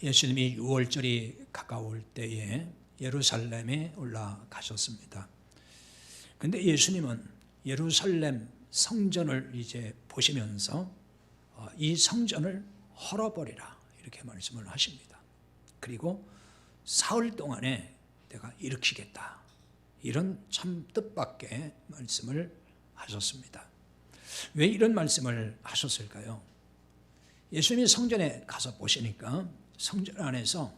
예수님이 6월절이 가까울 때에 예루살렘에 올라가셨습니다. 그런데 예수님은 예루살렘 성전을 이제 보시면서 이 성전을 헐어버리라 이렇게 말씀을 하십니다. 그리고 사흘 동안에 내가 일으키겠다, 이런 참 뜻밖의 말씀을 하셨습니다. 왜 이런 말씀을 하셨을까요? 예수님이 성전에 가서 보시니까 성전 안에서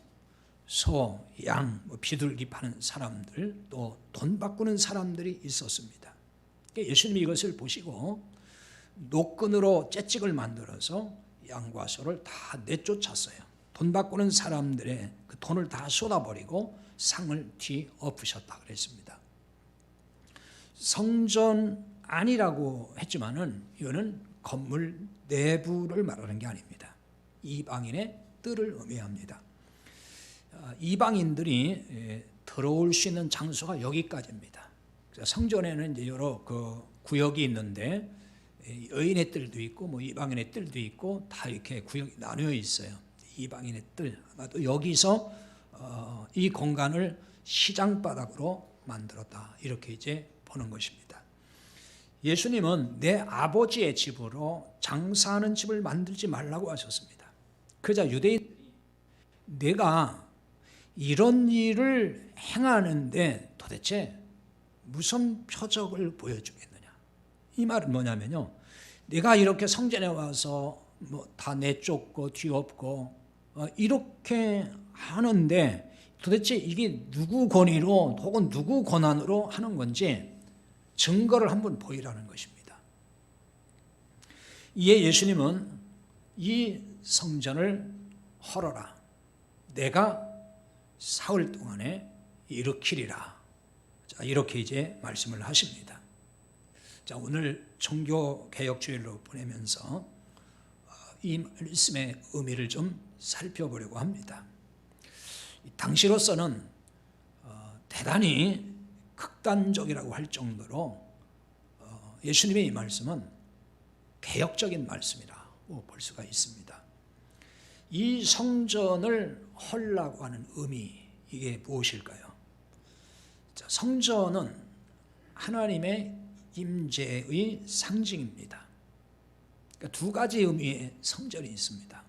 소, 양, 비둘기 파는 사람들, 또 돈 바꾸는 사람들이 있었습니다. 예수님이 이것을 보시고 노끈으로 채찍을 만들어서 양과 소를 다 내쫓았어요. 돈 바꾸는 사람들의 그 돈을 다 쏟아버리고 상을 뒤엎으셨다 그랬습니다. 성전 안이라고 했지만은 이거는 건물 내부를 말하는 게 아닙니다. 이방인의 뜰을 의미합니다. 이방인들이 들어올 수 있는 장소가 여기까지입니다. 성전에는 이제 여러 그 구역이 있는데 여인의 뜰도 있고 이방인의 뜰도 있고 다 이렇게 구역이 나뉘어 있어요. 이방인의 뜰, 아마도 여기서 이 공간을 시장바닥으로 만들었다, 이렇게 이제 보는 것입니다. 예수님은 내 아버지의 집으로 장사하는 집을 만들지 말라고 하셨습니다. 그러자 유대인들이 내가 이런 일을 행하는데 도대체 무슨 표적을 보여주겠느냐, 이 말은 뭐냐면요, 내가 이렇게 성전에 와서 다 내쫓고 뒤엎고 이렇게 하는데 도대체 이게 누구 권위로 혹은 누구 권한으로 하는 건지 증거를 한번 보이라는 것입니다. 이에 예수님은 이 성전을 헐어라, 내가 사흘 동안에 일으키리라, 이렇게 이제 말씀을 하십니다. 자, 오늘 종교개혁주일로 보내면서 이 말씀의 의미를 좀 살펴보려고 합니다. 당시로서는 대단히 극단적이라고 할 정도로 예수님의 이 말씀은 개혁적인 말씀이라고 볼 수가 있습니다. 이 성전을 헐라고 하는 의미, 이게 무엇일까요? 자, 성전은 하나님의 임재의 상징입니다. 그러니까 두 가지 의미의 성전이 있습니다.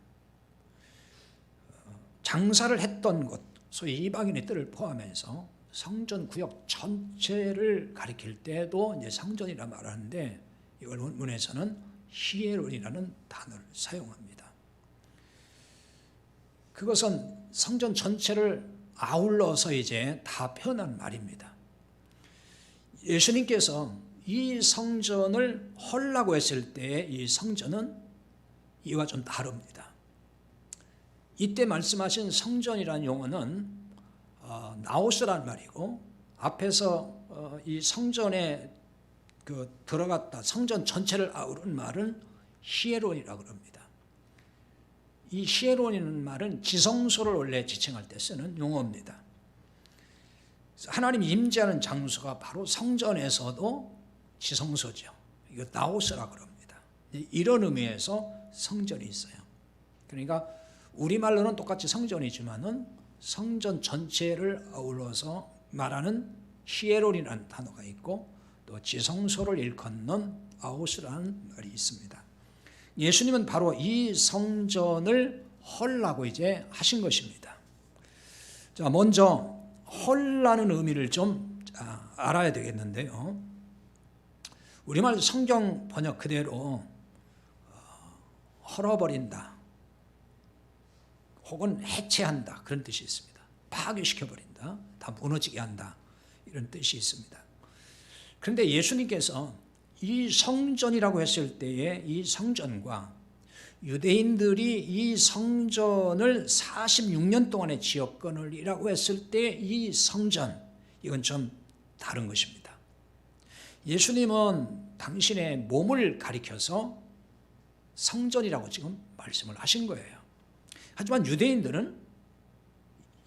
장사를 했던 곳, 소위 이방인의 뜰을 포함해서 성전 구역 전체를 가리킬 때도 이제 성전이라 말하는데, 이걸 원문에서는 히에론이라는 단어를 사용합니다. 그것은 성전 전체를 아울러서 이제 다 표현한 말입니다. 예수님께서 이 성전을 헐라고 했을 때 이 성전은 이와 좀 다릅니다. 이때 말씀하신 성전이라는 용어는 나오스란 말이고, 앞에서 이 성전에 들어갔다, 성전 전체를 아우른 말은 히에론이라고 합니다. 이 히에론이라는 말은 지성소를 원래 지칭할 때 쓰는 용어입니다. 하나님이 임재하는 장소가 바로 성전에서도 지성소죠. 이거 나오스라고 합니다. 이런 의미에서 성전이 있어요. 그러니까 우리말로는 똑같이 성전이지만은 성전 전체를 아울러서 말하는 히에론이라는 단어가 있고, 또 지성소를 일컫는 아오스라는 말이 있습니다. 예수님은 바로 이 성전을 헐라고 이제 하신 것입니다. 자, 먼저 헐라는 의미를 좀 알아야 되겠는데요. 우리말 성경 번역 그대로 헐어버린다, 혹은 해체한다, 그런 뜻이 있습니다. 파괴시켜버린다, 다 무너지게 한다, 이런 뜻이 있습니다. 그런데 예수님께서 이 성전이라고 했을 때에 이 성전과 유대인들이 이 성전을 46년 동안의 지역권을이라고 했을 때 이 성전, 이건 좀 다른 것입니다. 예수님은 당신의 몸을 가리켜서 성전이라고 지금 말씀을 하신 거예요. 하지만 유대인들은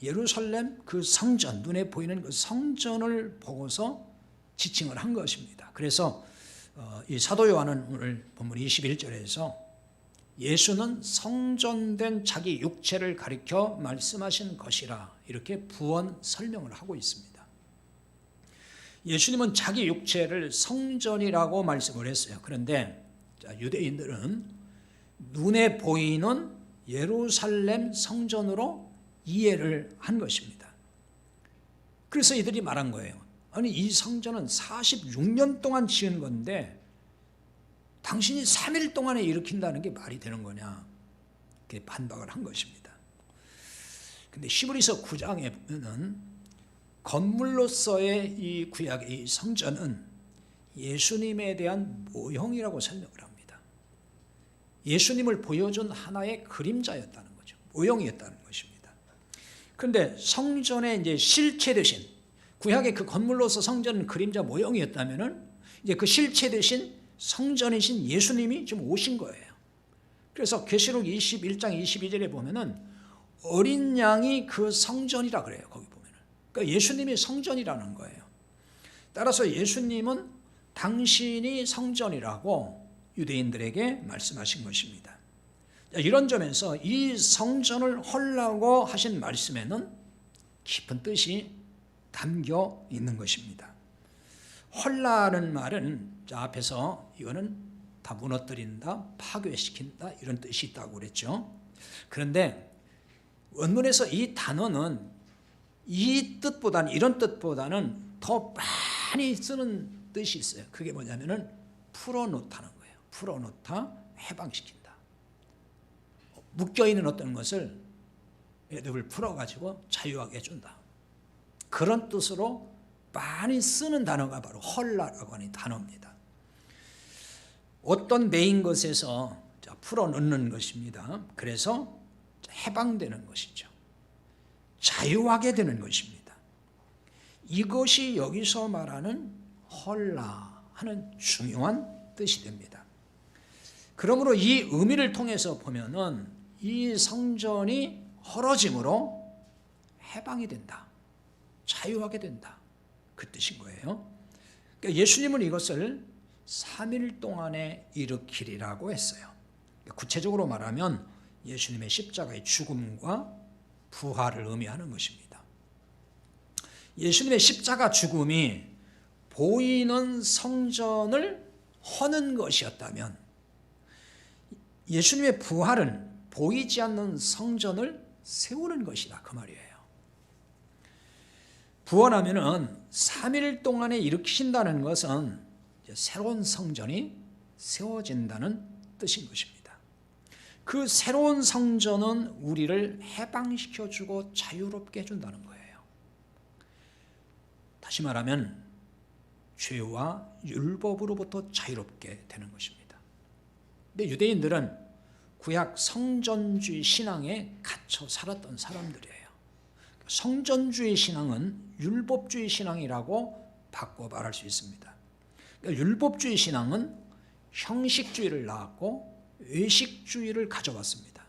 예루살렘 그 성전, 눈에 보이는 그 성전을 보고서 지칭을 한 것입니다. 그래서 이 사도 요한은 오늘 본문 21절에서 예수는 성전된 자기 육체를 가리켜 말씀하신 것이라 이렇게 부언 설명을 하고 있습니다. 예수님은 자기 육체를 성전이라고 말씀을 했어요. 그런데 유대인들은 눈에 보이는 예루살렘 성전으로 이해를 한 것입니다. 그래서 이들이 말한 거예요. 아니, 이 성전은 46년 동안 지은 건데 당신이 3일 동안에 일으킨다는 게 말이 되는 거냐? 그렇게 반박을 한 것입니다. 근데 히브리서 9장에 보면은 건물로서의 이 구약의 이 성전은 예수님에 대한 모형이라고 설명을 합니다. 예수님을 보여준 하나의 그림자였다는 거죠. 모형이었다는 것입니다. 그런데 성전의 이제 실체 대신 구약의 그 건물로서 성전은 그림자 모형이었다면은 이제 그 실체 대신 성전이신 예수님이 지금 오신 거예요. 그래서 계시록 21장 22절에 보면은 어린 양이 그 성전이라 그래요. 거기 보면은. 그러니까 예수님이 성전이라는 거예요. 따라서 예수님은 당신이 성전이라고 유대인들에게 말씀하신 것입니다. 이런 점에서 이 성전을 헐라고 하신 말씀에는 깊은 뜻이 담겨 있는 것입니다. 헐라는 말은 앞에서 이거는 다 무너뜨린다, 파괴시킨다 이런 뜻이 있다고 그랬죠. 그런데 원문에서 이 단어는 이 뜻보다는 이런 뜻보다는 더 많이 쓰는 뜻이 있어요. 그게 뭐냐면은 풀어놓다는 거예요. 풀어놓다, 해방시킨다. 묶여있는 어떤 것을 애들 풀어가지고 자유하게 해준다. 그런 뜻으로 많이 쓰는 단어가 바로 헐라라고 하는 단어입니다. 어떤 매인 것에서 풀어넣는 것입니다. 그래서 해방되는 것이죠. 자유하게 되는 것입니다. 이것이 여기서 말하는 헐라 하는 중요한 뜻이 됩니다. 그러므로 이 의미를 통해서 보면은 이 성전이 헐어짐으로 해방이 된다. 자유하게 된다. 그 뜻인 거예요. 그러니까 예수님은 이것을 3일 동안에 일으키리라고 했어요. 구체적으로 말하면 예수님의 십자가의 죽음과 부활을 의미하는 것입니다. 예수님의 십자가 죽음이 보이는 성전을 허는 것이었다면 예수님의 부활은 보이지 않는 성전을 세우는 것이다. 그 말이에요. 부활하면은 3일 동안에 일으키신다는 것은 새로운 성전이 세워진다는 뜻인 것입니다. 그 새로운 성전은 우리를 해방시켜주고 자유롭게 해준다는 거예요. 다시 말하면 죄와 율법으로부터 자유롭게 되는 것입니다. 근데 유대인들은 구약 성전주의 신앙에 갇혀 살았던 사람들이에요. 성전주의 신앙은 율법주의 신앙이라고 바꿔 말할 수 있습니다. 그러니까 율법주의 신앙은 형식주의를 낳았고 외식주의를 가져왔습니다.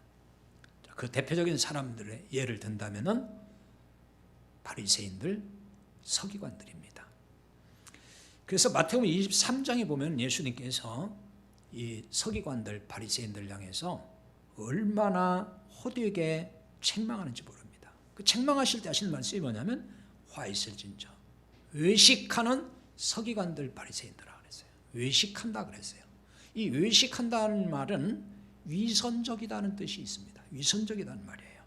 그 대표적인 사람들의 예를 든다면은 바리새인들, 서기관들입니다. 그래서 마태복음 23장에 보면 예수님께서 이 서기관들, 바리새인들 향해서 얼마나 호되게 책망하는지 모릅니다. 그 책망하실 때 하시는 말씀이 뭐냐면 화 있을진저 외식하는 서기관들 바리새인들아 그랬어요. 외식한다 그랬어요. 이 외식한다는 말은 위선적이다는 뜻이 있습니다. 위선적이다는 말이에요.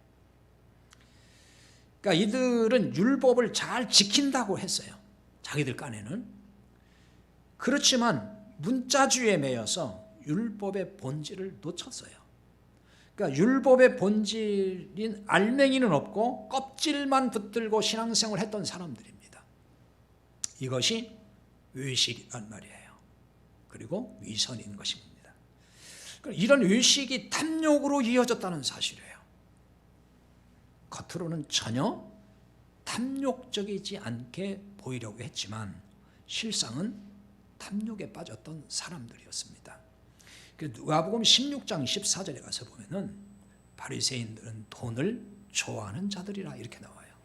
그러니까 이들은 율법을 잘 지킨다고 했어요. 자기들 깐에는. 그렇지만 문자주의에 매여서 율법의 본질을 놓쳤어요. 그러니까 율법의 본질인 알맹이는 없고 껍질만 붙들고 신앙생활을 했던 사람들입니다. 이것이 외식이란 말이에요. 그리고 위선인 것입니다. 이런 외식이 탐욕으로 이어졌다는 사실이에요. 겉으로는 전혀 탐욕적이지 않게 보이려고 했지만 실상은 탐욕에 빠졌던 사람들이었습니다. 누가복음 16장 14절에 가서 보면은 바리새인들은 돈을 좋아하는 자들이라 이렇게 나와요.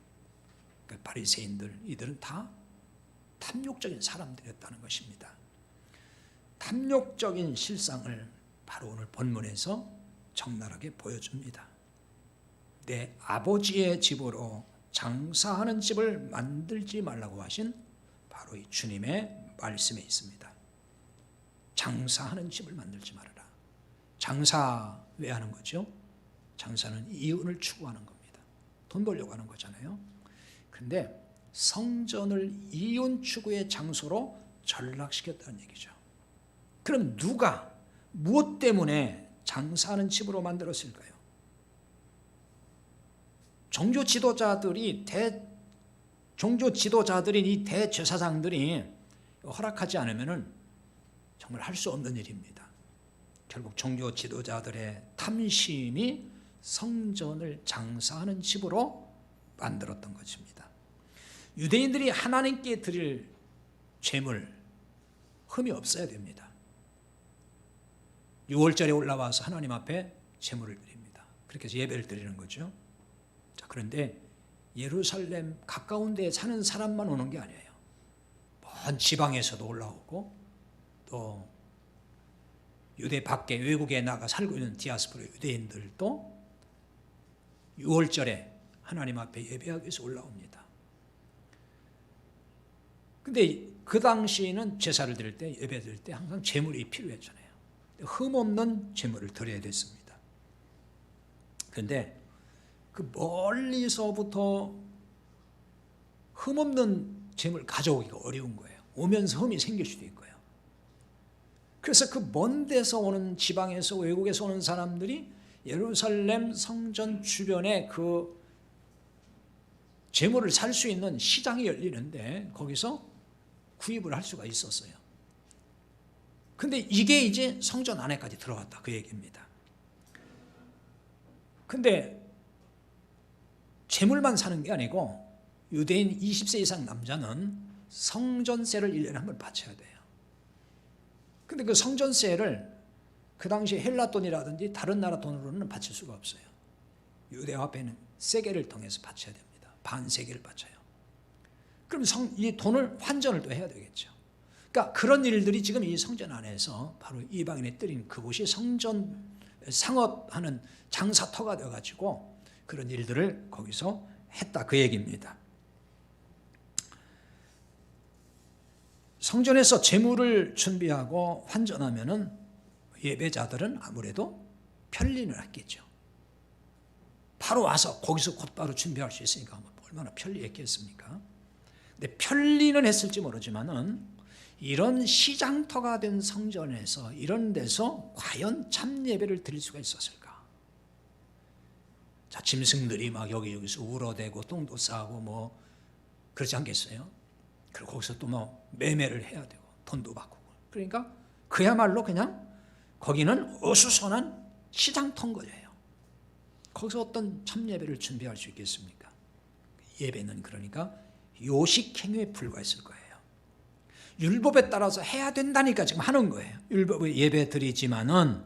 그러니까 바리새인들 이들은 다 탐욕적인 사람들이었다는 것입니다. 탐욕적인 실상을 바로 오늘 본문에서 적나라하게 보여줍니다. 내 아버지의 집으로 장사하는 집을 만들지 말라고 하신 바로 이 주님의 말씀에 있습니다. 장사하는 집을 만들지 말아라. 장사 왜 하는 거죠? 장사는 이윤을 추구하는 겁니다. 돈 벌려고 하는 거잖아요. 그런데 성전을 이윤 추구의 장소로 전락시켰다는 얘기죠. 그럼 누가 무엇 때문에 장사하는 집으로 만들었을까요? 종교 지도자들인 이 대제사장들이 허락하지 않으면 정말 할 수 없는 일입니다. 결국 종교 지도자들의 탐심이 성전을 장사하는 집으로 만들었던 것입니다. 유대인들이 하나님께 드릴 제물 흠이 없어야 됩니다. 6월절에 올라와서 하나님 앞에 제물을 드립니다. 그렇게 해서 예배를 드리는 거죠. 자, 그런데 예루살렘 가까운 데에 사는 사람만 오는 게 아니에요. 먼 지방에서도 올라오고 또 유대 밖에 외국에 나가 살고 있는 디아스포라 유대인들도 6월절에 하나님 앞에 예배하기 위해서 올라옵니다. 근데 그 당시에는 제사를 드릴 때, 예배 드릴 때 항상 제물이 필요했잖아요. 흠없는 제물을 드려야 됐습니다. 그런데 그 멀리서부터 흠없는 제물 가져오기가 어려운 거예요. 오면서 흠이 생길 수도 있고요. 그래서 그 먼 데서 오는 지방에서 외국에서 오는 사람들이 예루살렘 성전 주변에 그 제물을 살 수 있는 시장이 열리는데 거기서 구입을 할 수가 있었어요. 근데 이게 이제 성전 안에까지 들어왔다 그 얘기입니다. 근데 제물만 사는 게 아니고 유대인 20세 이상 남자는 성전세를 1년에 한 번 바쳐야 돼요. 근데 그 성전세를 그 당시 헬라 돈이라든지 다른 나라 돈으로는 바칠 수가 없어요. 유대화폐는 세겔을 통해서 바쳐야 됩니다. 반 세겔을 바쳐요. 그럼 이 돈을 환전을 또 해야 되겠죠. 그러니까 그런 일들이 지금 이 성전 안에서 바로 이방인의 뜰인 그곳이 성전 상업하는 장사터가 되어가지고 그런 일들을 거기서 했다 그 얘기입니다. 성전에서 제물을 준비하고 환전하면은 예배자들은 아무래도 편리는 했겠죠. 바로 와서 거기서 곧바로 준비할 수 있으니까 얼마나 편리했겠습니까? 근데 편리는 했을지 모르지만은 이런 시장터가 된 성전에서 이런 데서 과연 참 예배를 드릴 수가 있었을까? 자, 짐승들이 막 여기저기서 울어대고 똥도 싸고 뭐 그렇지 않겠어요? 그리고 거기서 또 뭐 매매를 해야 되고 돈도 받고 그러니까 그야말로 그냥 거기는 어수선한 시장터인 거예요. 거기서 어떤 참 예배를 준비할 수 있겠습니까? 예배는 그러니까 요식행위에 불과했을 거예요. 율법에 따라서 해야 된다니까 지금 하는 거예요. 율법에 예배 드리지만은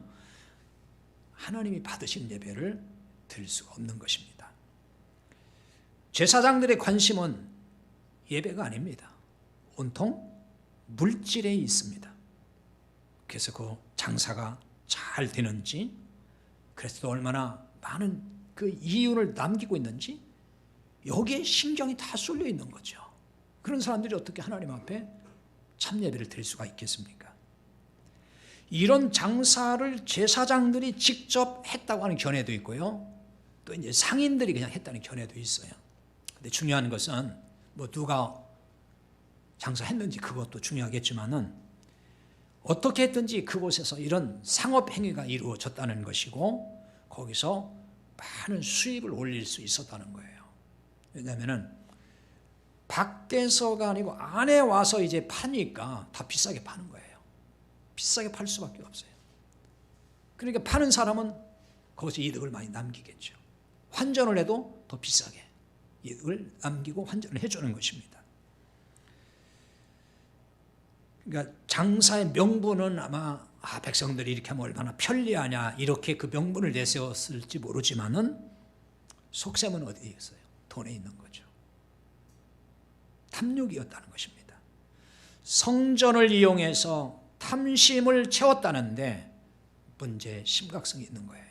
하나님이 받으신 예배를 드릴 수가 없는 것입니다. 제사장들의 관심은 예배가 아닙니다. 온통 물질에 있습니다. 그래서 그 장사가 잘 되는지, 그래서 또 얼마나 많은 그 이윤을 남기고 있는지 여기에 신경이 다 쏠려 있는 거죠. 그런 사람들이 어떻게 하나님 앞에 참 예배를 드릴 수가 있겠습니까? 이런 장사를 제사장들이 직접 했다고 하는 견해도 있고요. 또 이제 상인들이 그냥 했다는 견해도 있어요. 근데 중요한 것은 뭐 누가 장사했는지 그것도 중요하겠지만은 어떻게 했든지 그곳에서 이런 상업 행위가 이루어졌다는 것이고 거기서 많은 수입을 올릴 수 있었다는 거예요. 왜냐하면은 밖에서가 아니고 안에 와서 이제 파니까 다 비싸게 파는 거예요. 비싸게 팔 수밖에 없어요. 그러니까 파는 사람은 거기서 이득을 많이 남기겠죠. 환전을 해도 더 비싸게 이득을 남기고 환전을 해주는 것입니다. 그러니까 장사의 명분은 아마 백성들이 이렇게 하면 얼마나 편리하냐 이렇게 그 명분을 내세웠을지 모르지만은 속셈은 어디에 있어요? 돈에 있는 거죠. 탐욕이었다는 것입니다. 성전을 이용해서 탐심을 채웠다는데 문제의 심각성이 있는 거예요.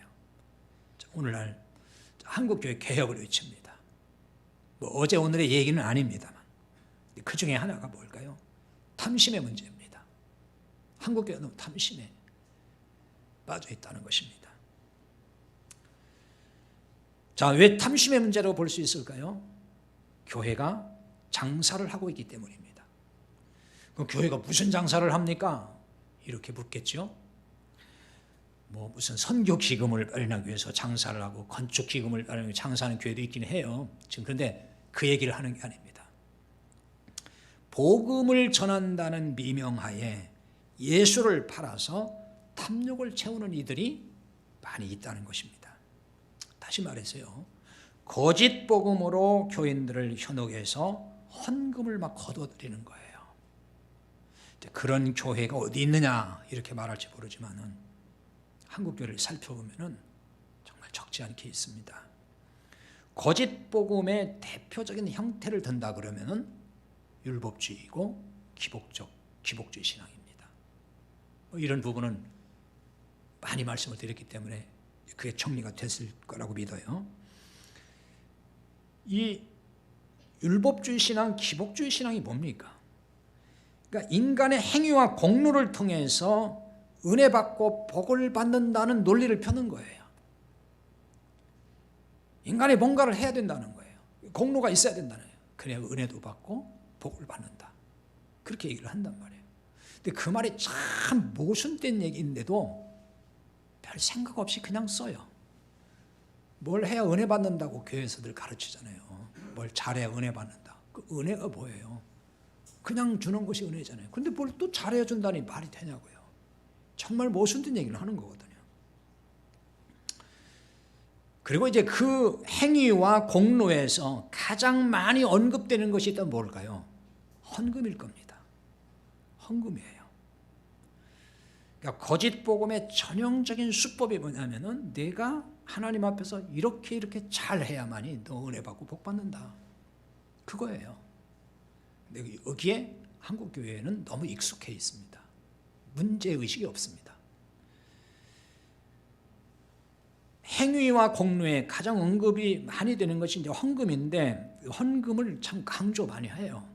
오늘날 한국교회 개혁을 외칩니다. 뭐 어제 오늘의 얘기는 아닙니다만 그 중에 하나가 뭘까요? 탐심의 문제입니다. 한국교회가 너무 탐심에 빠져 있다는 것입니다. 자, 왜 탐심의 문제라고 볼 수 있을까요? 교회가 장사를 하고 있기 때문입니다. 그럼 교회가 무슨 장사를 합니까? 이렇게 묻겠죠. 뭐 무슨 선교 기금을 마련하기 위해서 장사를 하고 건축 기금을 마련하기 위해서 장사하는 교회도 있긴 해요. 지금 그런데 그 얘기를 하는 게 아닙니다. 복음을 전한다는 미명하에 예수를 팔아서 탐욕을 채우는 이들이 많이 있다는 것입니다. 다시 말해서요, 거짓 복음으로 교인들을 현혹해서 헌금을 막 거둬들이는 거예요. 그런 교회가 어디 있느냐 이렇게 말할지 모르지만은 한국 교회를 살펴보면은 정말 적지 않게 있습니다. 거짓 복음의 대표적인 형태를 든다 그러면은 율법주의이고 기복주의 신앙입니다. 이런 부분은 많이 말씀을 드렸기 때문에 그게 정리가 됐을 거라고 믿어요. 이 율법주의 신앙, 기복주의 신앙이 뭡니까? 그러니까 인간의 행위와 공로를 통해서 은혜 받고 복을 받는다는 논리를 펴는 거예요. 인간이 뭔가를 해야 된다는 거예요. 공로가 있어야 된다는 거예요. 그래야 은혜도 받고 복을 받는다. 그렇게 얘기를 한단 말이에요. 근데 그 말이 참 모순된 얘기인데도 별 생각 없이 그냥 써요. 뭘 해야 은혜 받는다고 교회에서들 가르치잖아요. 뭘 잘해야 은혜 받는다. 그 은혜가 뭐예요? 그냥 주는 것이 은혜잖아요. 근데 뭘 또 잘해 준다니 말이 되냐고요. 정말 모순된 얘기를 하는 거거든요. 그리고 이제 그 행위와 공로에서 가장 많이 언급되는 것이 있다면 뭘까요? 헌금일 겁니다. 헌금이에요. 그러니까 거짓 복음의 전형적인 수법이 뭐냐면은 내가 하나님 앞에서 이렇게 잘해야만이 너 은혜 받고 복 받는다. 그거예요. 근데 여기에 한국 교회는 너무 익숙해 있습니다. 문제 의식이 없습니다. 행위와 공로에 가장 언급이 많이 되는 것이 이제 헌금인데 헌금을 참 강조 많이 해요.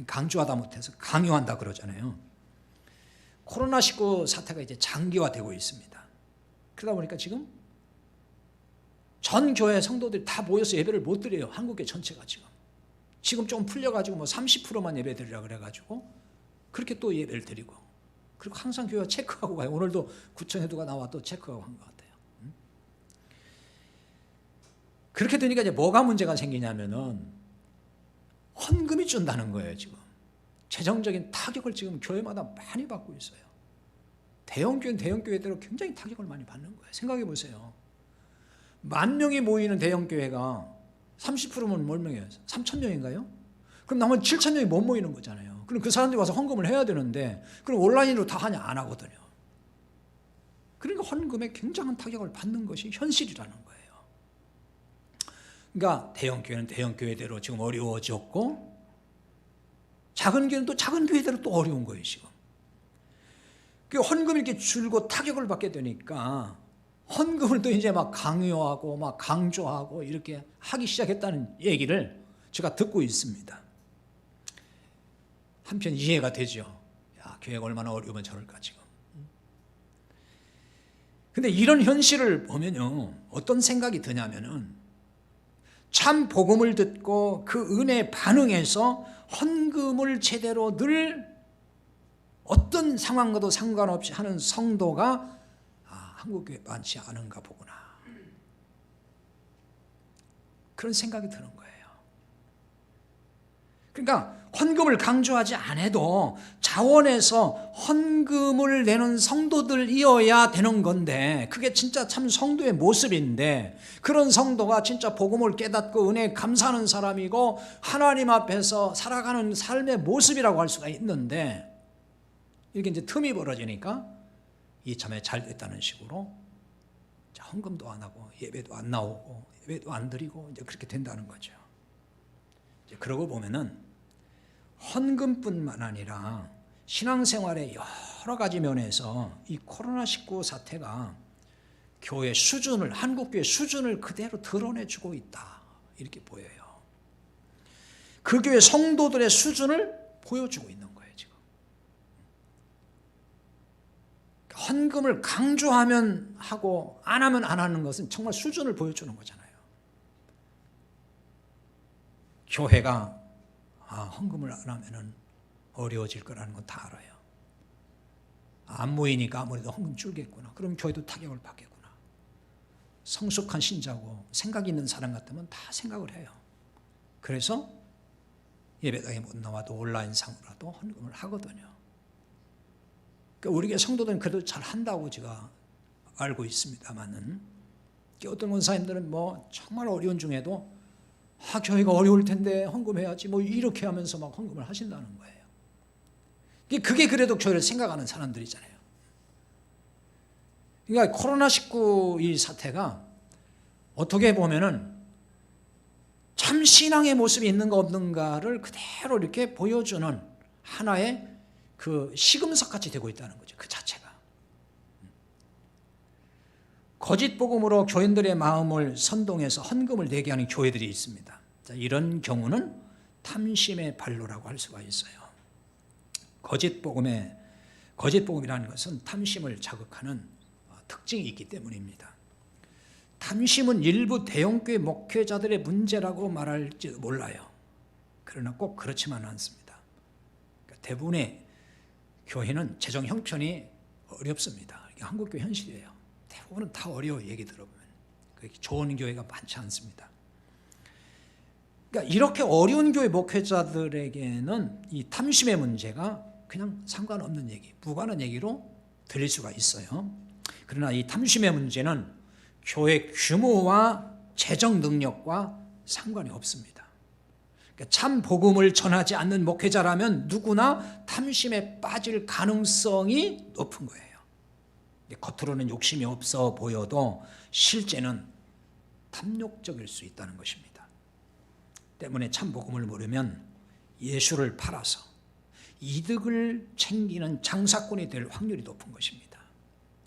강조하다 못해서 강요한다 그러잖아요. 코로나19 사태가 이제 장기화되고 있습니다. 그러다 보니까 전 교회 성도들이 다 모여서 예배를 못 드려요. 한국교회 전체가 지금 좀 풀려가지고 뭐 30%만 예배 드리라 그래가지고 그렇게 또 예배를 드리고, 그리고 항상 교회가 체크하고 가요. 오늘도 구청회도가 나와 또 체크하고 한 것 같아요. 그렇게 되니까 이제 뭐가 문제가 생기냐면은 헌금이 준다는 거예요. 지금 재정적인 타격을 지금 교회마다 많이 받고 있어요. 대형교회는 대형교회대로 굉장히 타격을 많이 받는 거예요. 생각해 보세요. 10,000명이 모이는 대형교회가 30%면 몇 명이에요? 3,000명인가요? 그럼 나머지 7,000명이 못 모이는 거잖아요. 그럼 그 사람들이 와서 헌금을 해야 되는데 그럼 온라인으로 다 하냐? 안 하거든요. 그러니까 헌금에 굉장한 타격을 받는 것이 현실이라는 거예요. 그러니까 대형교회는 대형교회대로 지금 어려워졌고 작은 교회는 또 작은 교회대로 또 어려운 거예요. 지금 그 헌금이 이렇게 줄고 타격을 받게 되니까 헌금을 또 이제 막 강요하고 막 강조하고 이렇게 하기 시작했다는 얘기를 제가 듣고 있습니다. 한편 이해가 되죠. 야, 교회가 얼마나 어려우면 저럴까 지금. 근데 이런 현실을 보면요, 어떤 생각이 드냐면은 참 복음을 듣고 그 은혜에 반응해서 헌금을 제대로 늘 어떤 상황과도 상관없이 하는 성도가 한국교회 많지 않은가 보구나. 그런 생각이 드는 거예요. 그러니까 헌금을 강조하지 않아도 자원해서 헌금을 내는 성도들이어야 되는 건데 그게 진짜 참 성도의 모습인데 그런 성도가 진짜 복음을 깨닫고 은혜에 감사하는 사람이고 하나님 앞에서 살아가는 삶의 모습이라고 할 수가 있는데 이렇게 이제 틈이 벌어지니까 이참에 잘 됐다는 식으로 헌금도 안 하고 예배도 안 나오고 예배도 안 드리고 이제 그렇게 된다는 거죠. 이제 그러고 보면은 헌금뿐만 아니라 신앙생활의 여러 가지 면에서 이 코로나19 사태가 교회 수준을, 한국 교회 수준을 그대로 드러내주고 있다, 이렇게 보여요. 그 교회 성도들의 수준을 보여주고 있는 거예요, 지금. 헌금을 강조하면 하고 안 하면 안 하는 것은 정말 수준을 보여주는 거잖아요. 교회가 헌금을 안 하면 어려워질 거라는 건 다 알아요. 안 모이니까 아무래도 헌금 줄겠구나. 그럼 교회도 타격을 받겠구나. 성숙한 신자고 생각 있는 사람 같으면 다 생각을 해요. 그래서 예배당에 못 나와도 온라인상으로라도 헌금을 하거든요. 그러니까 우리 교회 성도들은 그래도 잘 한다고 제가 알고 있습니다만은, 어떤 권사님들은 뭐 정말 어려운 중에도 교회가 어려울 텐데 헌금해야지 뭐 이렇게 하면서 막 헌금을 하신다는 거예요. 그게 그래도 교회를 생각하는 사람들이잖아요. 그러니까 코로나19 이 사태가 어떻게 보면은 참 신앙의 모습이 있는가 없는가를 그대로 이렇게 보여주는 하나의 그 시금석 같이 되고 있다는 거죠. 그 자체가. 거짓 복음으로 교인들의 마음을 선동해서 헌금을 내게 하는 교회들이 있습니다. 자, 이런 경우는 탐심의 발로라고 할 수가 있어요. 거짓 복음이라는 것은 탐심을 자극하는 특징이 있기 때문입니다. 탐심은 일부 대형교회 목회자들의 문제라고 말할지도 몰라요. 그러나 꼭 그렇지만은 않습니다. 그러니까 대부분의 교회는 재정 형편이 어렵습니다. 이게 한국교회 현실이에요. 대부분은 다 어려워요. 얘기 들어보면. 좋은 교회가 많지 않습니다. 그러니까 이렇게 어려운 교회 목회자들에게는 이 탐심의 문제가 그냥 상관없는 얘기, 무관한 얘기로 들릴 수가 있어요. 그러나 이 탐심의 문제는 교회 규모와 재정 능력과 상관이 없습니다. 그러니까 참 복음을 전하지 않는 목회자라면 누구나 탐심에 빠질 가능성이 높은 거예요. 겉으로는 욕심이 없어 보여도 실제는 탐욕적일 수 있다는 것입니다. 때문에 참 복음을 모르면 예수를 팔아서 이득을 챙기는 장사꾼이 될 확률이 높은 것입니다.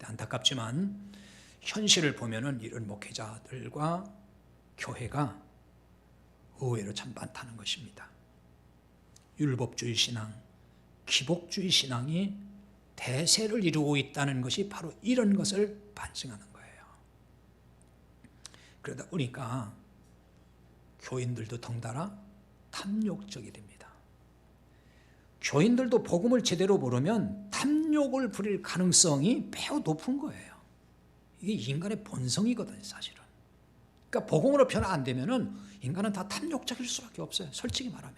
안타깝지만 현실을 보면은 이런 목회자들과 교회가 의외로 참 많다는 것입니다. 율법주의 신앙, 기복주의 신앙이 대세를 이루고 있다는 것이 바로 이런 것을 반증하는 거예요. 그러다 보니까 교인들도 덩달아 탐욕적이 됩니다. 교인들도 복음을 제대로 모르면 탐욕을 부릴 가능성이 매우 높은 거예요. 이게 인간의 본성이거든요, 사실은. 그러니까 복음으로 변화 안 되면은 인간은 다 탐욕적일 수밖에 없어요, 솔직히 말하면.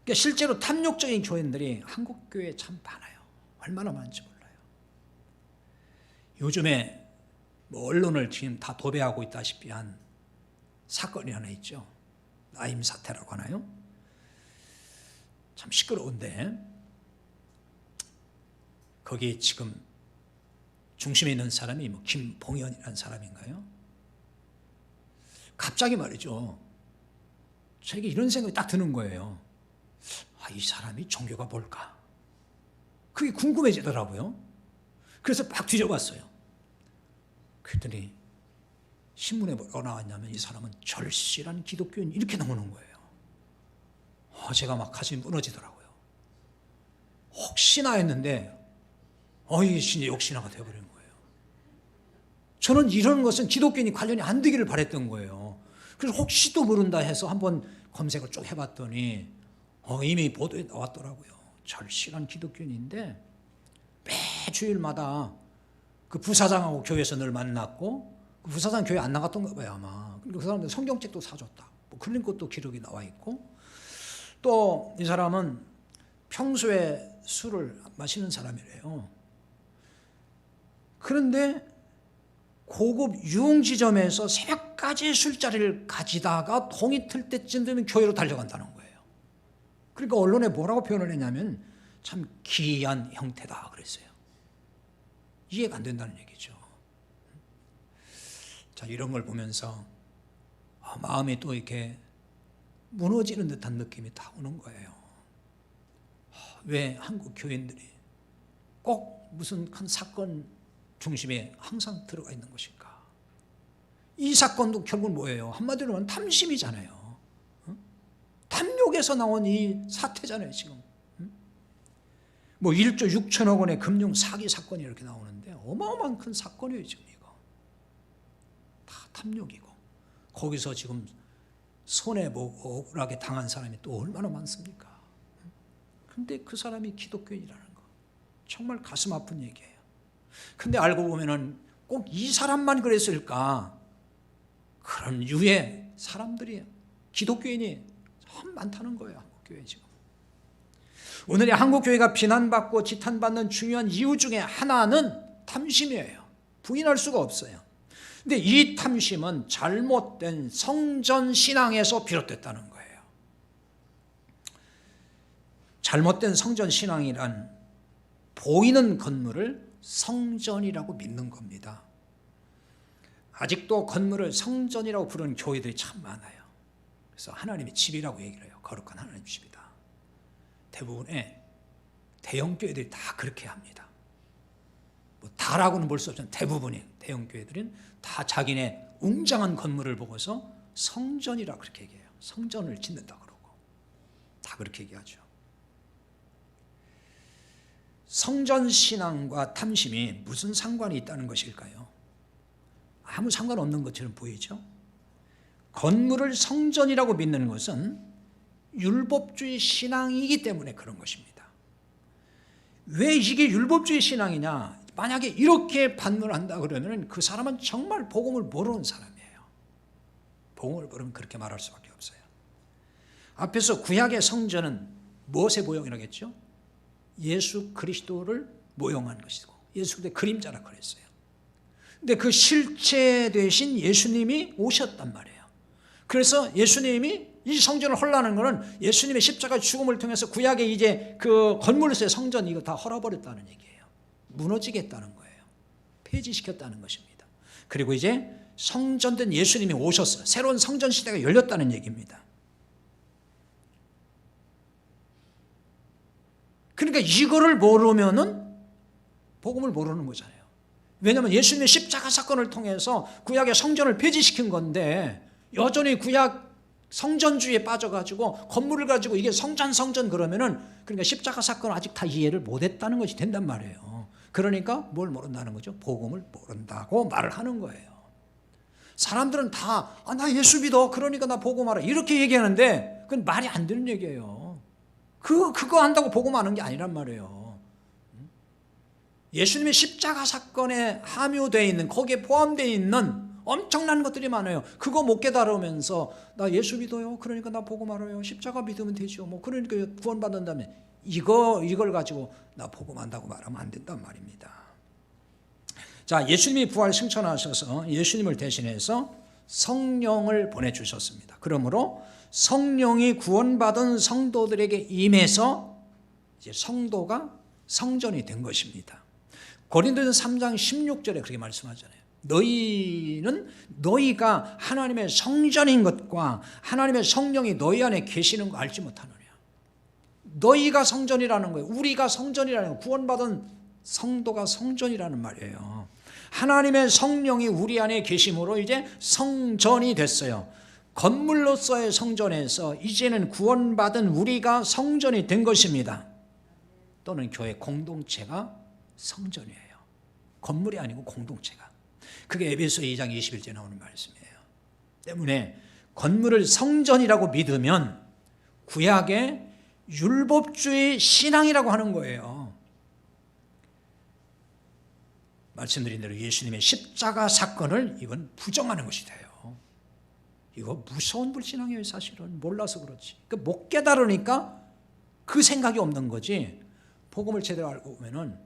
그러니까 실제로 탐욕적인 교인들이 한국 교회에 참 많아요. 얼마나 많은지 몰라요. 요즘에 뭐 언론을 지금 다 도배하고 있다시피 한 사건이 하나 있죠. 나임 사태라고 하나요? 참 시끄러운데 거기 지금 중심에 있는 사람이 뭐 김봉현이라는 사람인가요? 갑자기 말이죠. 저에게 이런 생각이 딱 드는 거예요. 이 사람이 종교가 뭘까? 그게 궁금해지더라고요. 그래서 막 뒤져봤어요. 그랬더니 신문에 뭐라고 나왔냐면 이 사람은 절실한 기독교인 이렇게 나오는 거예요. 제가 막 가슴이 무너지더라고요. 혹시나 했는데 이게 진짜 역시나가 되어버린 거예요. 저는 이런 것은 기독교인이 관련이 안 되기를 바랬던 거예요. 그래서 혹시도 모른다 해서 한번 검색을 쭉 해봤더니 이미 보도에 나왔더라고요. 절실한 기독교인인데 매 주일마다 그 부사장하고 교회에서 늘 만났고 그 부사장 교회 안 나갔던가 봐요 아마. 그 사람들 성경책도 사줬다. 뭐 그런 것도 기록이 나와 있고 또 이 사람은 평소에 술을 마시는 사람이래요. 그런데 고급 유흥지점에서 새벽까지 술자리를 가지다가 동이 틀 때쯤 되면 교회로 달려간다는 거예요. 그러니까 언론에 뭐라고 표현을 했냐면 참 기이한 형태다 그랬어요. 이해가 안 된다는 얘기죠. 자, 이런 걸 보면서 마음이 또 이렇게 무너지는 듯한 느낌이 다 오는 거예요. 왜 한국 교인들이 꼭 무슨 큰 사건 중심에 항상 들어가 있는 것일까? 이 사건도 결국 뭐예요? 한마디로 하면 탐심이잖아요. 탐욕에서 나온 이 사태잖아요, 지금. 뭐 1조 6천억 원의 금융 사기 사건이 이렇게 나오는데 어마어마한 큰 사건이에요, 지금 이거. 다 탐욕이고. 거기서 지금 손해보고 억울하게 당한 사람이 또 얼마나 많습니까? 근데 그 사람이 기독교인이라는 거. 정말 가슴 아픈 얘기예요. 근데 알고 보면은 꼭 이 사람만 그랬을까? 그런 유의 사람들이, 기독교인이 참 많다는 거예요, 한국교회 지금. 오늘의 한국교회가 비난받고 지탄받는 중요한 이유 중에 하나는 탐심이에요. 부인할 수가 없어요. 근데 이 탐심은 잘못된 성전신앙에서 비롯됐다는 거예요. 잘못된 성전신앙이란 보이는 건물을 성전이라고 믿는 겁니다. 아직도 건물을 성전이라고 부르는 교회들이 참 많아요. 그래서 하나님의 집이라고 얘기를 해요. 거룩한 하나님 집이다. 대부분의 대형 교회들이 다 그렇게 합니다. 뭐 다라고는 볼 수 없지만 대부분의 대형 교회들은 다 자기네 웅장한 건물을 보고서 성전이라 그렇게 얘기해요. 성전을 짓는다 그러고 다 그렇게 얘기하죠. 성전 신앙과 탐심이 무슨 상관이 있다는 것일까요? 아무 상관없는 것처럼 보이죠. 건물을 성전이라고 믿는 것은 율법주의 신앙이기 때문에 그런 것입니다. 왜 이게 율법주의 신앙이냐? 만약에 이렇게 반문한다 그러면 그 사람은 정말 복음을 모르는 사람이에요. 복음을 모르면 그렇게 말할 수밖에 없어요. 앞에서 구약의 성전은 무엇의 모형이라고 했죠? 예수 그리스도를 모형한 것이고 예수 그리스도의 그림자라 그랬어요. 근데 그 실체 되신 예수님이 오셨단 말이에요. 그래서 예수님이 이 성전을 헐라는 것은 예수님의 십자가 죽음을 통해서 구약의 이제 그 건물로서의 성전 이거 다 헐어버렸다는 얘기예요. 무너지겠다는 거예요. 폐지시켰다는 것입니다. 그리고 이제 성전된 예수님이 오셨어요. 새로운 성전 시대가 열렸다는 얘기입니다. 그러니까 이거를 모르면은 복음을 모르는 거잖아요. 왜냐하면 예수님의 십자가 사건을 통해서 구약의 성전을 폐지시킨 건데 여전히 구약 성전주의에 빠져가지고 건물을 가지고 이게 성전 그러면은 그러니까 십자가 사건을 아직 다 이해를 못했다는 것이 된단 말이에요. 그러니까 뭘 모른다는 거죠? 복음을 모른다고 말을 하는 거예요. 사람들은 다 나 예수 믿어 그러니까 나 복음 알아 이렇게 얘기하는데 그건 말이 안 되는 얘기예요. 그거 한다고 복음 아는 게 아니란 말이에요. 예수님의 십자가 사건에 함유되어 있는 거기에 포함되어 있는 엄청난 것들이 많아요. 그거 못 깨달으면서 나 예수 믿어요. 그러니까 나 복음 알아요. 십자가 믿으면 되죠. 뭐 그러니까 구원받는다면 이걸 가지고 나 복음 안다고 말하면 안 된단 말입니다. 자, 예수님이 부활 승천하셔서 예수님을 대신해서 성령을 보내주셨습니다. 그러므로 성령이 구원받은 성도들에게 임해서 이제 성도가 성전이 된 것입니다. 고린도전서 3장 16절에 그렇게 말씀하잖아요. 너희가 하나님의 성전인 것과 하나님의 성령이 너희 안에 계시는 거 알지 못하느냐. 너희가 성전이라는 거예요. 우리가 성전이라는 거예요. 구원받은 성도가 성전이라는 말이에요. 하나님의 성령이 우리 안에 계심으로 이제 성전이 됐어요. 건물로서의 성전에서 이제는 구원받은 우리가 성전이 된 것입니다. 또는 교회 공동체가 성전이에요. 건물이 아니고 공동체가. 그게 에베소 2장 21절에 나오는 말씀이에요. 때문에 건물을 성전이라고 믿으면 구약의 율법주의 신앙이라고 하는 거예요. 말씀드린 대로 예수님의 십자가 사건을 이건 부정하는 것이 돼요. 이거 무서운 불신앙이에요. 사실은 몰라서 그렇지. 그러니까 못 깨달으니까 그 생각이 없는 거지. 복음을 제대로 알고 보면은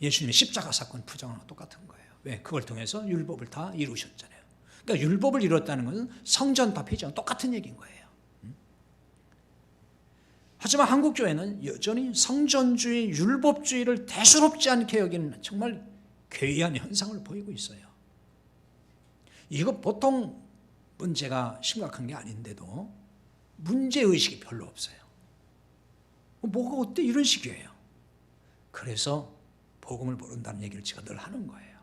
예수님의 십자가 사건 부정하는 거 똑같은 거예요. 왜? 그걸 통해서 율법을 다 이루셨잖아요. 그러니까 율법을 이뤘다는 것은 성전 다 폐지하고 똑같은 얘기인 거예요. 하지만 한국교회는 여전히 성전주의, 율법주의를 대수롭지 않게 여기는 정말 괴이한 현상을 보이고 있어요. 이거 보통 문제가 심각한 게 아닌데도 문제의식이 별로 없어요. 뭐가 어때? 이런 식이에요. 그래서 복음을 모른다는 얘기를 제가 늘 하는 거예요.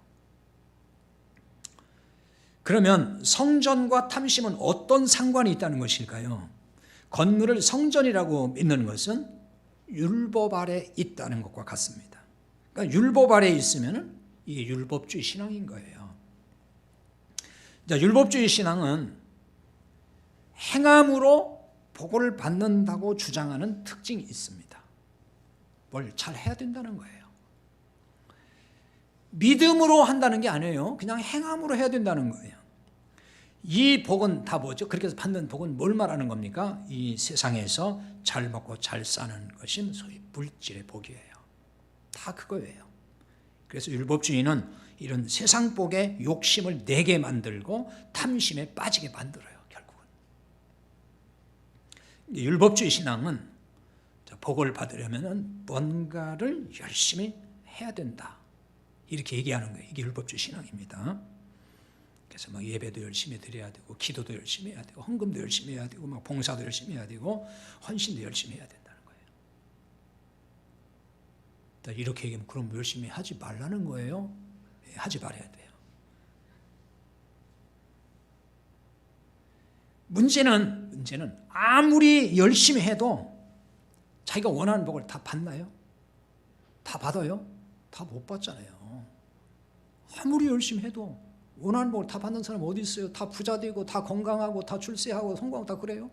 그러면 성전과 탐심은 어떤 상관이 있다는 것일까요? 건물을 성전이라고 믿는 것은 율법 아래 있다는 것과 같습니다. 그러니까 율법 아래 있으면 이게 율법주의 신앙인 거예요. 자, 율법주의 신앙은 행함으로 복을 받는다고 주장하는 특징이 있습니다. 뭘 잘 해야 된다는 거예요. 믿음으로 한다는 게 아니에요. 그냥 행함으로 해야 된다는 거예요. 이 복은 다 뭐죠? 그렇게 해서 받는 복은 뭘 말하는 겁니까? 이 세상에서 잘 먹고 잘 사는 것이 소위 물질의 복이에요. 다 그거예요. 그래서 율법주의는 이런 세상 복에 욕심을 내게 만들고 탐심에 빠지게 만들어요. 결국은 율법주의 신앙은 복을 받으려면 뭔가를 열심히 해야 된다, 이렇게 얘기하는 거예요. 이게 율법주의 신앙입니다. 그래서 막 예배도 열심히 드려야 되고, 기도도 열심히 해야 되고, 헌금도 열심히 해야 되고, 막 봉사도 열심히 해야 되고, 헌신도 열심히 해야 된다는 거예요. 이렇게 얘기하면 그럼 열심히 하지 말라는 거예요? 하지 말아야 돼요. 문제는 아무리 열심히 해도 자기가 원하는 복을 다 받나요? 다 받아요? 다 못 받잖아요. 아무리 열심히 해도 원하는 복을 다 받는 사람 어디 있어요? 다 부자 되고 다 건강하고 다 출세하고 성공하고 다 그래요?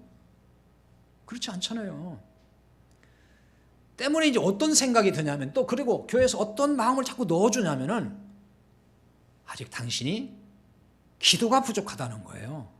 그렇지 않잖아요. 때문에 이제 어떤 생각이 드냐면, 또 그리고 교회에서 어떤 마음을 자꾸 넣어주냐면은 아직 당신이 기도가 부족하다는 거예요.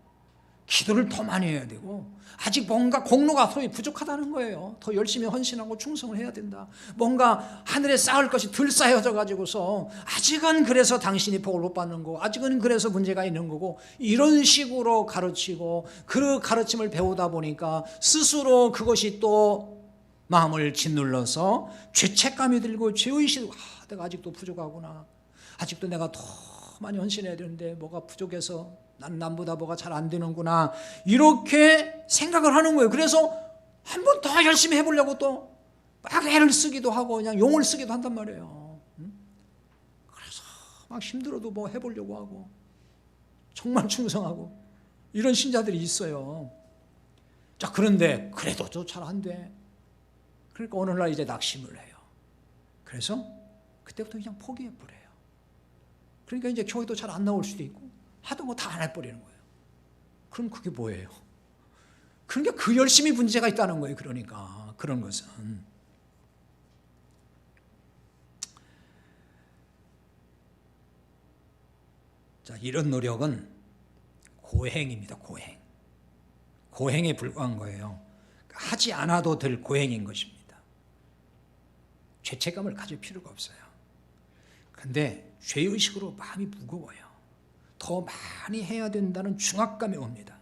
기도를 더 많이 해야 되고, 아직 뭔가 공로가 소위 부족하다는 거예요. 더 열심히 헌신하고 충성을 해야 된다. 뭔가 하늘에 쌓을 것이 덜 쌓여져 가지고서 아직은 그래서 당신이 복을 못 받는 거고, 아직은 그래서 문제가 있는 거고, 이런 식으로 가르치고 그 가르침을 배우다 보니까 스스로 그것이 또 마음을 짓눌러서 죄책감이 들고 죄의식이, 내가 아직도 부족하구나, 아직도 내가 더 많이 헌신해야 되는데 뭐가 부족해서 나는 남보다 뭐가 잘 안 되는구나, 이렇게 생각을 하는 거예요. 그래서 한 번 더 열심히 해보려고 또 막 애를 쓰기도 하고 그냥 용을 쓰기도 한단 말이에요. 그래서 막 힘들어도 뭐 해보려고 하고 정말 충성하고 이런 신자들이 있어요. 자, 그런데 그래도 또 잘 안 돼. 그러니까 어느 날 이제 낙심을 해요. 그래서 그때부터 그냥 포기해버려요. 그러니까 이제 교회도 잘 안 나올 수도 있고 하도 뭐 다 안 해버리는 거예요. 그럼 그게 뭐예요? 그러니까 그 열심히 문제가 있다는 거예요. 그러니까 그런 것은. 자, 이런 노력은 고행입니다. 고행에 불과한 거예요. 하지 않아도 될 고행인 것입니다. 죄책감을 가질 필요가 없어요. 그런데 죄의식으로 마음이 무거워요. 더 많이 해야 된다는 중압감이 옵니다.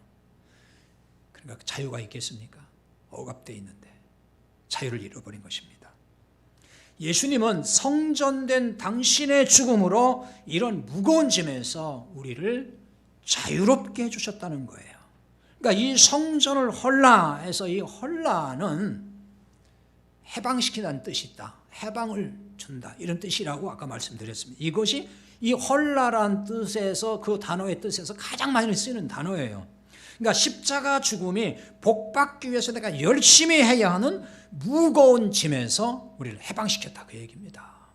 그러니까 자유가 있겠습니까? 억압되어 있는데 자유를 잃어버린 것입니다. 예수님은 성전된 당신의 죽음으로 이런 무거운 짐에서 우리를 자유롭게 해주셨다는 거예요. 그러니까 이 성전을 헐라해서, 이 헐라는 해방시키다는 뜻이 있다. 해방을 준다, 이런 뜻이라고 아까 말씀드렸습니다. 이것이 이 헐라란 뜻에서, 그 단어의 뜻에서 가장 많이 쓰이는 단어예요. 그러니까 십자가 죽음이 복받기 위해서 내가 열심히 해야 하는 무거운 짐에서 우리를 해방시켰다, 그 얘기입니다.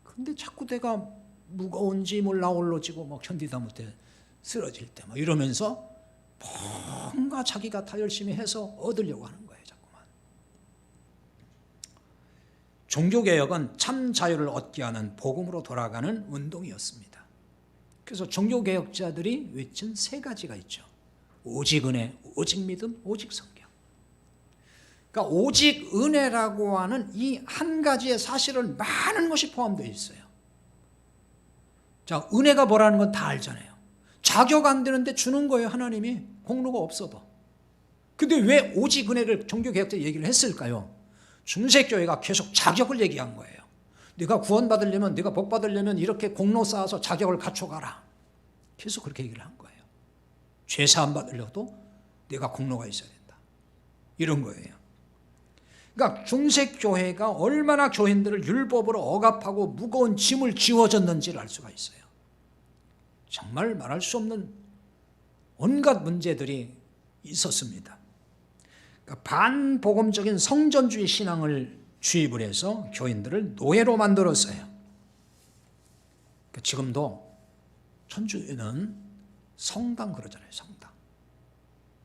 그런데 자꾸 내가 무거운 짐을 나홀로 지고 막 견디다 못해 쓰러질 때 막 이러면서 뭔가 자기가 다 열심히 해서 얻으려고 하는 거예요. 자꾸만. 종교개혁은 참 자유를 얻게 하는 복음으로 돌아가는 운동이었습니다. 그래서 종교개혁자들이 외친 세 가지가 있죠. 오직 은혜, 오직 믿음, 오직 성경. 그러니까 오직 은혜라고 하는 이 한 가지의 사실은 많은 것이 포함되어 있어요. 자, 은혜가 뭐라는 건 다 알잖아요. 자격 안 되는데 주는 거예요, 하나님이. 공로가 없어도. 근데 왜 오직 은혜를 종교개혁자 얘기를 했을까요? 중세교회가 계속 자격을 얘기한 거예요. 네가 구원받으려면, 네가 복받으려면 이렇게 공로 쌓아서 자격을 갖춰가라. 계속 그렇게 얘기를 한 거예요. 죄사함 받으려도 네가 공로가 있어야 된다, 이런 거예요. 그러니까 중세교회가 얼마나 교인들을 율법으로 억압하고 무거운 짐을 지워졌는지를 알 수가 있어요. 정말 말할 수 없는 온갖 문제들이 있었습니다. 그러니까 반복음적인 성전주의 신앙을 주입을 해서 교인들을 노예로 만들었어요. 그러니까 지금도 천주교는 성당 그러잖아요. 성당.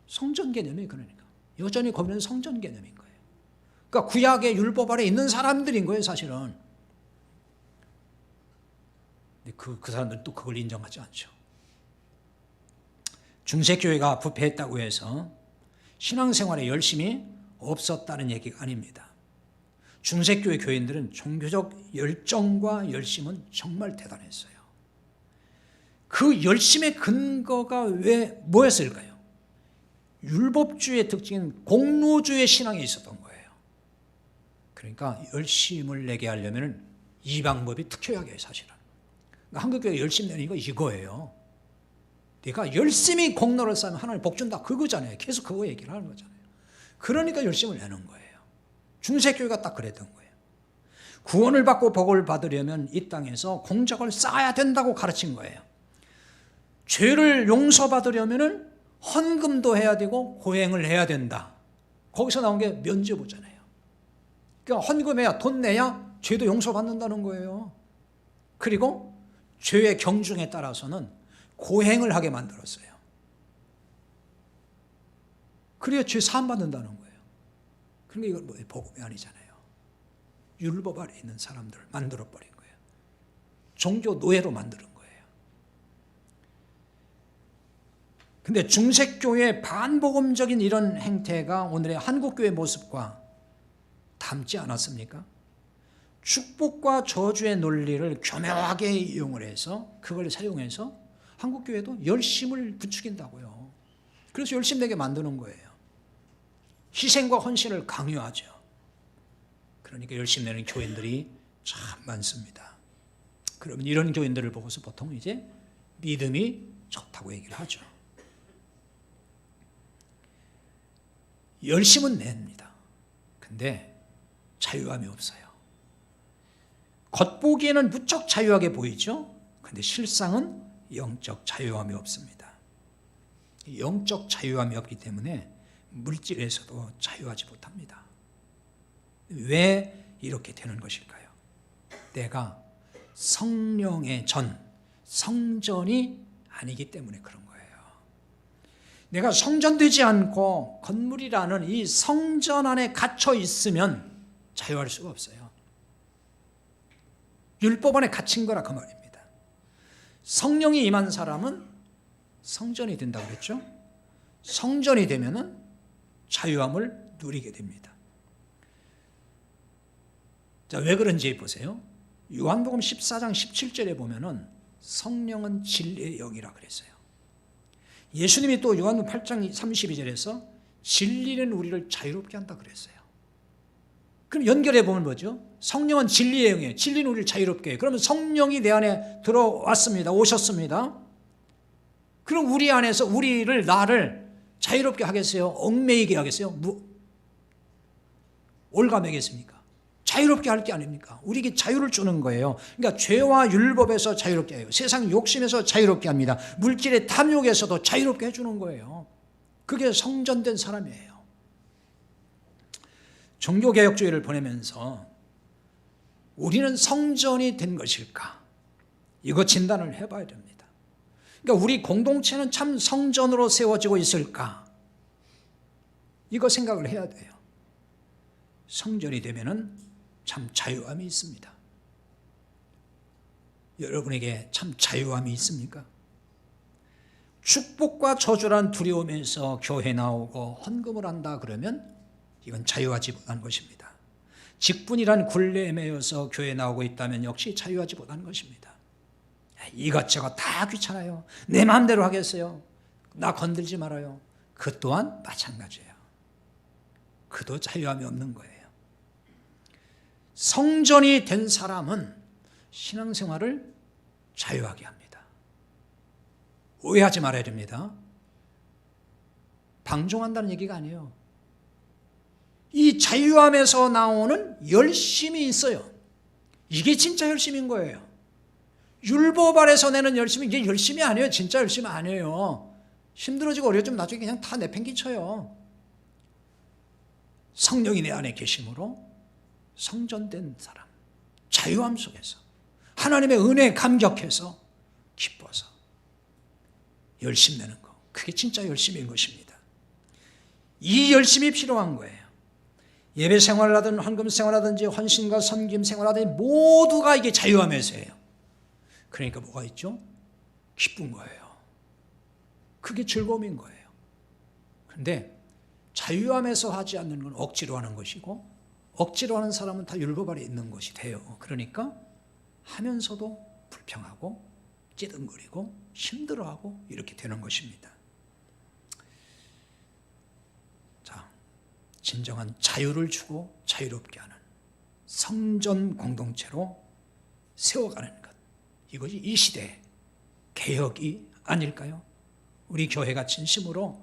성전 개념이 그러니까. 여전히 거기는 성전 개념인 거예요. 그러니까 구약의 율법 아래 있는 사람들인 거예요, 사실은. 근데 그 사람들은 또 그걸 인정하지 않죠. 중세교회가 부패했다고 해서 신앙생활에 열심이 없었다는 얘기가 아닙니다. 중세교회 교인들은 종교적 열정과 열심은 정말 대단했어요. 그 열심의 근거가 뭐였을까요? 율법주의 특징인 공로주의 신앙에 있었던 거예요. 그러니까 열심을 내게 하려면 이 방법이 특효약이에요, 사실은. 그러니까 한국교회 열심 내는 거 이거예요. 네가 열심히 공로를 쌓으면 하나님 복 준다, 그거잖아요. 계속 그거 얘기를 하는 거잖아요. 그러니까 열심을 내는 거예요. 중세교회가 딱 그랬던 거예요. 구원을 받고 복을 받으려면 이 땅에서 공적을 쌓아야 된다고 가르친 거예요. 죄를 용서받으려면 헌금도 해야 되고 고행을 해야 된다. 거기서 나온 게 면죄부잖아요. 그러니까 헌금해야, 돈 내야 죄도 용서받는다는 거예요. 그리고 죄의 경중에 따라서는 고행을 하게 만들었어요. 그래야 죄 사함 받는다는 거예요. 그러니까 이건 뭐 복음이 아니잖아요. 율법 아래 있는 사람들을 만들어버린 거예요. 종교 노예로 만드는 거예요. 근데 중세교회의 반복음적인 이런 행태가 오늘의 한국교회 모습과 닮지 않았습니까? 축복과 저주의 논리를 교묘하게 이용을 해서 그걸 사용해서 한국교회도 열심을 부추긴다고요. 그래서 열심 내게 만드는 거예요. 희생과 헌신을 강요하죠. 그러니까 열심 내는 교인들이 참 많습니다. 그러면 이런 교인들을 보고서 보통 이제 믿음이 좋다고 얘기를 하죠. 열심은 냅니다. 근데 자유함이 없어요. 겉보기에는 무척 자유하게 보이죠? 근데 실상은 영적 자유함이 없습니다. 영적 자유함이 없기 때문에 물질에서도 자유하지 못합니다. 왜 이렇게 되는 것일까요? 내가 성령의 성전이 아니기 때문에 그런 거예요. 내가 성전되지 않고 건물이라는 이 성전 안에 갇혀 있으면 자유할 수가 없어요. 율법 안에 갇힌 거라 그 말입니다. 성령이 임한 사람은 성전이 된다고 그랬죠? 성전이 되면은 자유함을 누리게 됩니다. 자, 왜 그런지 보세요. 요한복음 14장 17절에 보면은 성령은 진리의 영이라 그랬어요. 예수님이 또 요한복음 8장 32절에서 진리는 우리를 자유롭게 한다 그랬어요. 그럼 연결해 보면 뭐죠? 성령은 진리의 영이에요. 진리는 우리를 자유롭게 해요. 그러면 성령이 내 안에 들어왔습니다. 오셨습니다. 그럼 우리 안에서 나를 자유롭게 하겠어요? 얽매이게 하겠어요? 올가매겠습니까? 자유롭게 할 게 아닙니까? 우리에게 자유를 주는 거예요. 그러니까 죄와 율법에서 자유롭게 해요. 세상 욕심에서 자유롭게 합니다. 물질의 탐욕에서도 자유롭게 해주는 거예요. 그게 성전된 사람이에요. 종교개혁주의를 보내면서 우리는 성전이 된 것일까? 이거 진단을 해봐야 됩니다. 그러니까 우리 공동체는 참 성전으로 세워지고 있을까? 이거 생각을 해야 돼요. 성전이 되면은 참 자유함이 있습니다. 여러분에게 참 자유함이 있습니까? 축복과 저주란 두려움에서 교회 나오고 헌금을 한다 그러면 이건 자유하지 못한 것입니다. 직분이란 굴레에 매여서 교회 나오고 있다면 역시 자유하지 못한 것입니다. 이것저것 다 귀찮아요. 내 마음대로 하겠어요. 나 건들지 말아요. 그 또한 마찬가지예요. 그도 자유함이 없는 거예요. 성전이 된 사람은 신앙생활을 자유하게 합니다. 오해하지 말아야 됩니다. 방종한다는 얘기가 아니에요. 이 자유함에서 나오는 열심이 있어요. 이게 진짜 열심인 거예요. 율법 아래서 내는 열심이 이게 열심이 아니에요. 진짜 열심이 아니에요. 힘들어지고 어려워지면 나중에 그냥 다 내팽개쳐요. 성령이 내 안에 계심으로 성전된 사람, 자유함 속에서 하나님의 은혜에 감격해서 기뻐서 열심 내는 거, 그게 진짜 열심인 것입니다. 이 열심이 필요한 거예요. 예배 생활을 하든 헌금 생활하든지 헌신과 섬김 생활하든지 모두가 이게 자유함에서예요. 그러니까 뭐가 있죠? 기쁜 거예요. 그게 즐거움인 거예요. 그런데 자유함에서 하지 않는 건 억지로 하는 것이고, 억지로 하는 사람은 다 율법 아래 있는 것이 돼요. 그러니까 하면서도 불평하고 찌든거리고 힘들어하고 이렇게 되는 것입니다. 자, 진정한 자유를 주고 자유롭게 하는 성전 공동체로 세워가는 것, 이것이 이 시대의 개혁이 아닐까요? 우리 교회가 진심으로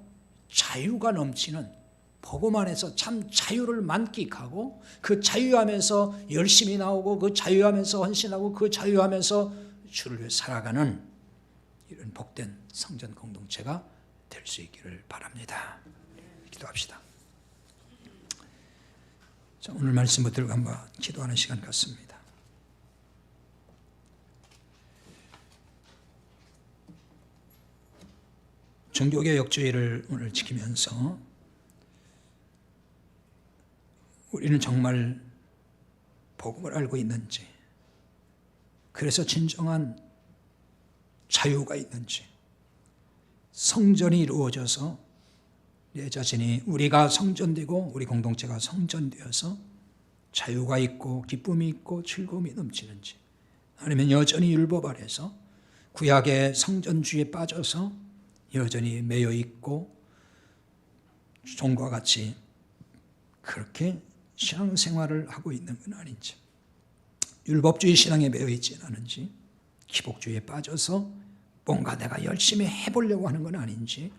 자유가 넘치는, 복음 안에서 참 자유를 만끽하고 그 자유하면서 열심히 나오고 그 자유하면서 헌신하고 그 자유하면서 주를 위해 살아가는 이런 복된 성전 공동체가 될 수 있기를 바랍니다. 기도합시다. 자, 오늘 말씀 붙들고 한번 기도하는 시간 갖습니다. 종교개혁주의를 오늘 지키면서 우리는 정말 복음을 알고 있는지, 그래서 진정한 자유가 있는지, 성전이 이루어져서 내 자신이, 우리가 성전되고 우리 공동체가 성전되어서 자유가 있고 기쁨이 있고 즐거움이 넘치는지, 아니면 여전히 율법 아래서 구약의 성전주의에 빠져서 여전히 매여 있고 종과 같이 그렇게 신앙생활을 하고 있는 건 아닌지, 율법주의 신앙에 매여 있지는 않은지, 기복주의에 빠져서 뭔가 내가 열심히 해보려고 하는 건 아닌지,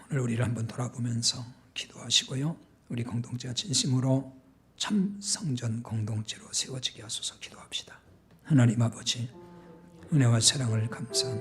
오늘 우리를 한번 돌아보면서 기도하시고요, 우리 공동체가 진심으로 참 성전 공동체로 세워지게 하소서. 기도합시다. 하나님 아버지, 은혜와 사랑을 감사합니다.